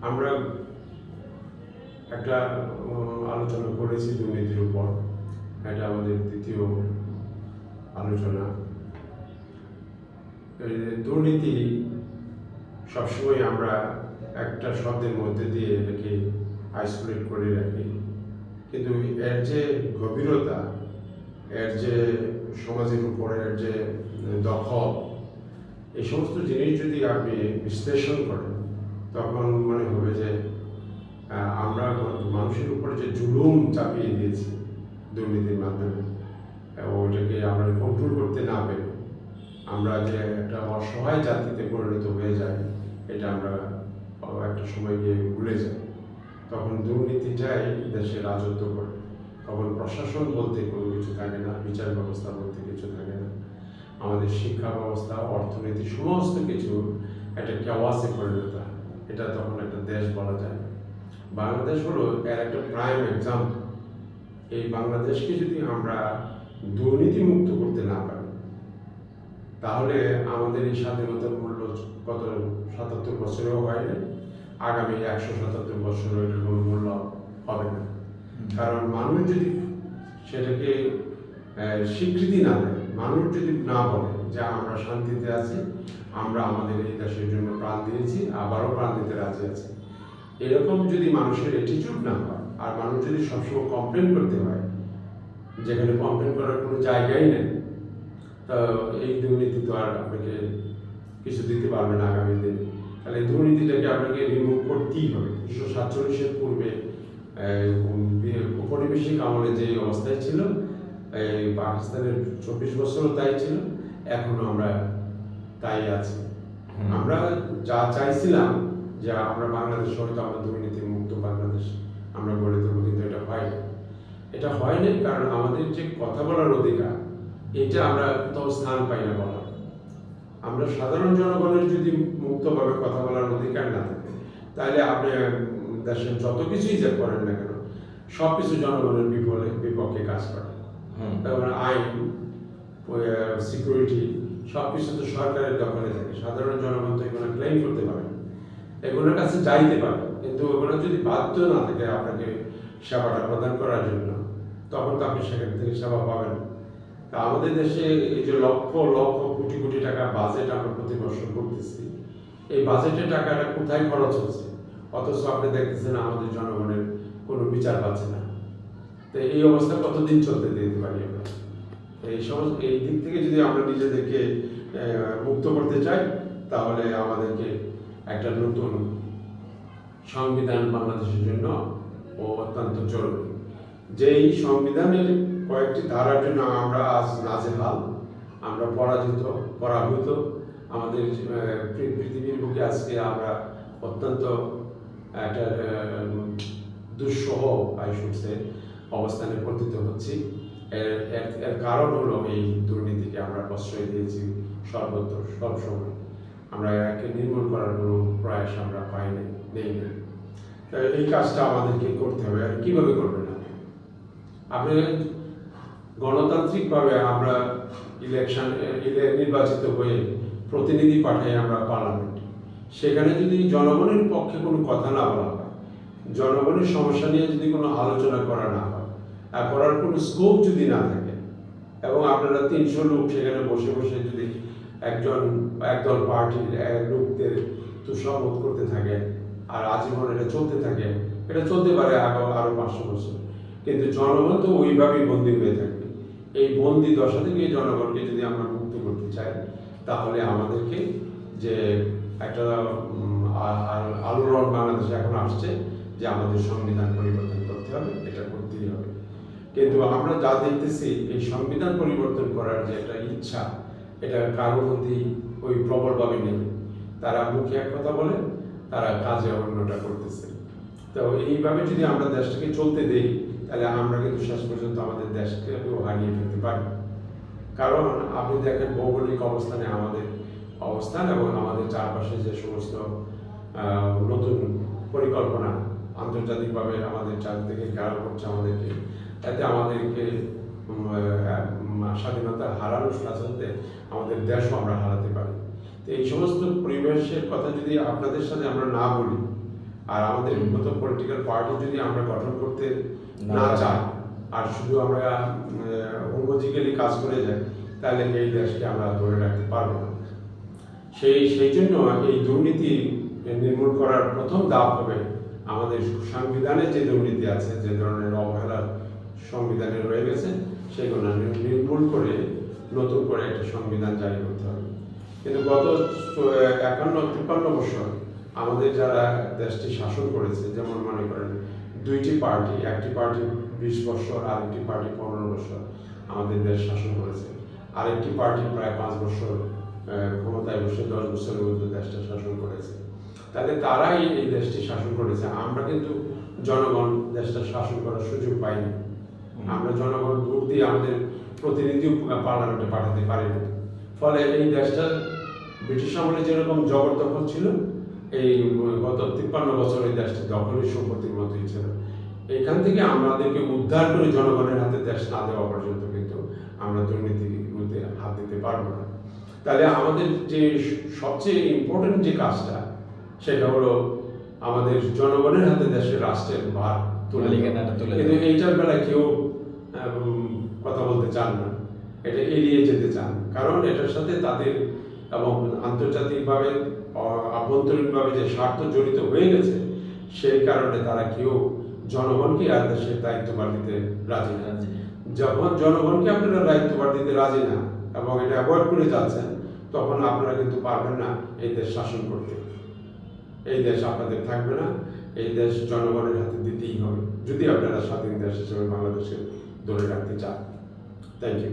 আমরা একটা আলোচনা করেছি দুর্নীতির উপর। এটা আমাদের দ্বিতীয় আলোচনা। দুর্নীতি সবসময় আমরা একটা শব্দের মধ্যে দিয়ে এটাকে আইসোলেট করে রাখি, কিন্তু এর যে গভীরতা, এর যে সমাজের উপর এর যে দখল, এই সমস্ত জিনিস যদি আপনি বিশ্লেষণ করেন তখন মনে হবে যে আমরা মানুষের উপর যে জুলুম চাপিয়ে দিয়েছি দুর্নীতির মাধ্যমে, ওইটাকে আমরা কন্ট্রোল করতে না পেরে আমরা যে একটা অসহায় জাতিতে পরিণত হয়ে যায়, এটা আমরা একটা সময় গিয়ে ভুলে যাই। তখন দুর্নীতিটাই দেশে রাজত্ব করে। তখন প্রশাসন বলতে কোনো কিছু থাকে না, বিচার ব্যবস্থা বলতে কিছু থাকে না। আমাদের শিক্ষা ব্যবস্থা, অর্থনীতি, সমস্ত কিছু একটা কেওয়াসে পরিণত হয়। এটা তখন একটা দেশ বলা যায়। বাংলাদেশ হলো এর একটা প্রাইম এক্সাম্পল। এই বাংলাদেশকে যদি আমরা দুর্নীতিমুক্ত করতে না পারি, তাহলে আমাদের এই স্বাধীনতার মূল্য কত ৭৭ বছরেও হয়নি, আগামী ১৭৭ বছরও এটার কোনো মূল্য হবে না। কারণ মানুষ যদি সেটাকে স্বীকৃতি না দেয়, মানুষ যদি না বলে যে আমরা শান্তিতে আছি, আমরা আমাদের এই দেশের জন্য প্রাণ দিয়েছি, আবারও প্রাণ দিতে রাজি আছি, এরকম যদি মানুষের অ্যাটিটিউড না হয়, আর মানুষ যদি সবসময় কমপ্লেন করতে হয় যেখানে কমপ্লেন করার কোনো জায়গাই নেই, তো এই দুর্নীতি তো আর আপনাকে কিছু দিতে পারবে না আগামী দিনে। তাহলে এই দুর্নীতিটাকে আপনাকে রিমুভ করতেই হবে। ১৯৪৭-এর পূর্বে ঔপনিবেশিক আমলে যে অবস্থায় ছিল, পাকিস্তানের ২৪ বছরও তাই ছিল, এখনো আমরা তাই আছি। আমরা যা চাইছিলাম যে আমরা বাংলাদেশ হয়তো আমরা দুর্নীতি মুক্ত বাংলাদেশ আমরা গড়ে তুলব, কিন্তু এটা হয়নি। এটা হয়নি কারণ আমাদের যে কথা বলার অধিকার, এটা আমরা কোথাও স্থান পাই না বলার। আমরা সাধারণ জনগণের যদি মুক্তভাবে কথা বলার অধিকার না থাকে, তাহলে আপনি দেশের যত কিছুই যে করেন না কেন, সব কিছু জনগণের বিপক্ষে কাজ করে। তারপরে আইন, সিকিউরিটি, সব কিছু তো সরকারের দখলে থাকে। সাধারণ জনগণ তো এগুলো ক্লেম করতে পারে, এগুলোর কাছে যাইতে পারে, কিন্তু ওগুলো যদি বাধ্য না থাকে আপনাকে সেবাটা প্রদান করার জন্য, তখন তো আপনি সেখান থেকে সেবা পাবেন। তা আমাদের দেশে এই যে লক্ষ লক্ষ কোটি কোটি টাকা বাজেট আমরা প্রতি বছর করতেছি, এই বাজেটের টাকাটা কোথায় খরচ হচ্ছে, অথচ আপনি দেখতেছেন আমাদের জনগণের কোনো বিচার পাচ্ছে না। তো এই অবস্থা কতদিন চলতে দিতে পারি আমরা? এই দিক থেকে যদি আমরা নিজেদেরকে মুক্ত করতে চাই, তাহলে আমাদেরকে একটা নতুন সংবিধান বাংলাদেশের জন্য অত্যন্ত জরুরি। যেই সংবিধানের কয়েকটি ধারার জন্য আমরা আজ নাজেহাল, আমরা পরাভূত। আমাদের পৃথিবীর বুকে আজকে আমরা অত্যন্ত একটা দুঃসহ অবস্থানে পতিত হচ্ছি। এর কারণ হলো এই দুর্নীতিকে আমরা প্রশ্রয় দিয়েছি সর্বত্র, সবসময়। আমরা একে নির্মূল করার কোনো প্রয়াস আমরা নেই না। এই কাজটা আমাদেরকে করতে হবে। আর কীভাবে করবেন আপনি? গণতান্ত্রিকভাবে আমরা নির্বাচিত হয়ে প্রতিনিধি পাঠাই আমরা পার্লামেন্টে। সেখানে যদি জনগণের পক্ষে কোনো কথা না বলা হয়, জনগণের সমস্যা নিয়ে যদি কোনো আলোচনা করা না হয়, আর করার কোনো স্কোপ যদি না থাকে, এবং আপনারা ৩০০ লোক সেখানে বসে বসে যদি একদল পার্টির লোকদের তুষামত করতে থাকে আর আজীবন এটা চলতে থাকে, এটা চলতে পারে আরো ৫০০ বছর, কিন্তু জনগণ তো ওইভাবেই বন্দী হয়ে থাকবে। এই বন্দী দশা থেকে জনগণকে যদি আমরা মুক্ত করতে চাই, তাহলে আমাদেরকে যে একটা আলোড়ন বাংলাদেশে এখন আসছে যে আমাদের সংবিধান পরিবর্তন করতে হবে, এটা করতেই হবে। কিন্তু আমরা যা দেখতেছি, এই সংবিধান পরিবর্তন করার যে একটা ইচ্ছা, এটা কারোর মধ্যেই ওই প্রবলভাবে নেই। তারা মুখে এক কথা বলে, তারা কাজে অন্যটা করতেছে। তো এইভাবে যদি আমরা দেশটাকে চলতে দেই, তাহলে আমরা কিন্তু শেষ পর্যন্ত আমাদের দেশকেও হারিয়ে ফেলতে পারি। কারণ আপনি দেখেন ভৌগোলিক অবস্থানে আমাদের অবস্থান এবং আমাদের চারপাশে যে সমস্ত নতুন পরিকল্পনা আন্তর্জাতিকভাবে আমাদের চারদিকে ঘেরাও করছে আমাদেরকে, এতে আমাদেরকে স্বাধীনতা হারানোর সাথে আমাদের দেশও আমরা হারাতে পারি। তো এই সমস্ত পরিবেশের কথা যদি আপনাদের সাথে আমরা না বলি, আর আমাদের মতো পলিটিক্যাল পার্টি যদি আমরা গঠন করতে না চাই আর শুধু আমরা অঙ্গজিক্যালি কাজ করে যাই, তাহলে এই দেশকে আমরা ধরে রাখতে পারবো না। সেই জন্য এই দুর্নীতি নির্মূল করার প্রথম ধাপ হবে আমাদের সংবিধানে যে দুর্নীতি আছে, যে ধরনের অবহেলার সংবিধানে রয়ে গেছে, সেগুলো নির্মূল করে নতুন করে একটা সংবিধান জারি করতে হবে। কিন্তু গত 51-53 বছর আমাদের যারা দেশটি শাসন করেছে, যেমন মনে করেন দুইটি পার্টি, একটি পার্টি 20 বছর, আরেকটি পার্টি 15 বছর আমাদের দেশ শাসন করেছে, আরেকটি পার্টি প্রায় 5 বছর ক্ষমতায় বসে 10 বছরের মধ্যে দেশটা শাসন করেছে। তাহলে তারাই এই দেশটি শাসন করেছে, আমরা কিন্তু জনগণ দেশটা শাসন করার সুযোগ পাইনি। আমরা জনগণ ভোট দিয়ে আমাদের প্রতিনিধি পার্লামেন্টে পাঠাতে পারিনি। ফলে এই দেশটা ব্রিটিশ আমলে যেরকম জবরদখল ছিল, এই গত 53 বছর এই দেশটি দখলের সম্পত্তির মতোই ছিল। এখান থেকে আমাদেরকে উদ্ধার করে জনগণের হাতে দেশ না দেওয়া পর্যন্ত কিন্তু আমরা দুর্নীতির মধ্যে হাত দিতে পারবো না। তাহলে আমাদের যে সবচেয়ে ইম্পর্টেন্ট যে কাজটা, সেটা হলো আমাদের জনগণের হাতে দেশের রাষ্ট্রের ভার তুলে দেওয়া। কিন্তু এইটার বেলায় কেউ কথা বলতে চান না, এটা এড়িয়ে যেতে চান, কারণ এটার সাথে তাদের এবং আন্তর্জাতিকভাবে আভ্যন্তরীণভাবে যে স্বার্থ জড়িত হয়ে গেছে, সেই কারণে তারা কেউ জনগণকে আর দেশের দায়িত্বভার দিতে রাজি না। যখন জনগণকে আপনারা দায়িত্বভার দিতে রাজি না এবং এটা অ্যাভয়েড করে যাচ্ছেন, তখন আপনারা কিন্তু পারবেন না এই দেশ শাসন করতে। এই দেশ আপনাদের থাকবে না, এই দেশ জনগণের হাতে দিতেই হবে, যদি আপনারা স্বাধীন দেশ হিসেবে বাংলাদেশে ধরে রাখতে চান। Thank you.